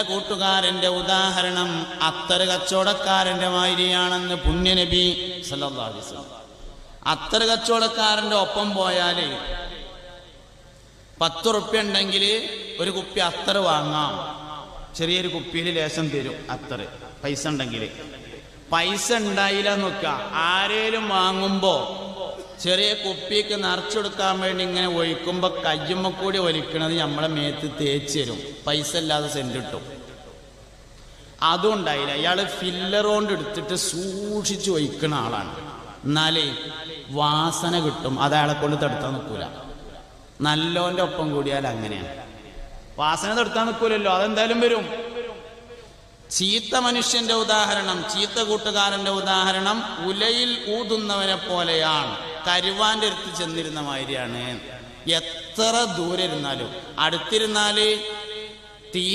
കൂട്ടുകാരന്റെ ഉദാഹരണം അത്തറ് കച്ചവടക്കാരന്റെ മാതിരിയാണെന്ന് പുണ്യനബി സല്ലല്ലാഹു അലൈഹി വസല്ലം. അത്തറ് കച്ചവടക്കാരന്റെ ഒപ്പം പോയാൽ 10 റുപ്യ ഉണ്ടെങ്കിൽ ഒരു കുപ്പി അത്തറ് വാങ്ങാം. ചെറിയൊരു കുപ്പിയിൽ ലേശം തരും അത്തറ്, പൈസ ഉണ്ടെങ്കിൽ. പൈസ ഉണ്ടായില്ല നോക്കുക, ആരേലും വാങ്ങുമ്പോ ചെറിയ കുപ്പിക്ക് നിറച്ചെടുക്കാൻ വേണ്ടി ഇങ്ങനെ ഒഴിക്കുമ്പോ കയ്യുമ്മ കൂടി ഒലിക്കണത് നമ്മളെ മേത്ത് തേച്ച് തരും. പൈസ ഇല്ലാതെ സെന്റ് കിട്ടും. അതും ഉണ്ടായില്ല. അയാള് ഫില്ലർ കൊണ്ട് എടുത്തിട്ട് സൂക്ഷിച്ച് ഒഴിക്കണ ആളാണ്. എന്നാലേ വാസന കിട്ടും. അത് അയാളെ കൊണ്ട് തടുത്താൻ നിൽക്കൂല. നല്ലോന്റെ ഒപ്പം കൂടിയാൽ അങ്ങനെയാണ്. വാസന തടുത്താൻ നിൽക്കൂലല്ലോ, അതെന്തായാലും വരും. ചീത്ത മനുഷ്യന്റെ ഉദാഹരണം, ചീത്ത കൂട്ടുകാരന്റെ ഉദാഹരണം ഉലയിൽ ഊതുന്നവനെ പോലെയാണ്. കരുവാന്റെ അടുത്ത് ചെന്നിരുന്ന മാതിരിയാണ്. എത്ര ദൂരെ ഇരുന്നാലും, അടുത്തിരുന്നാല് തീ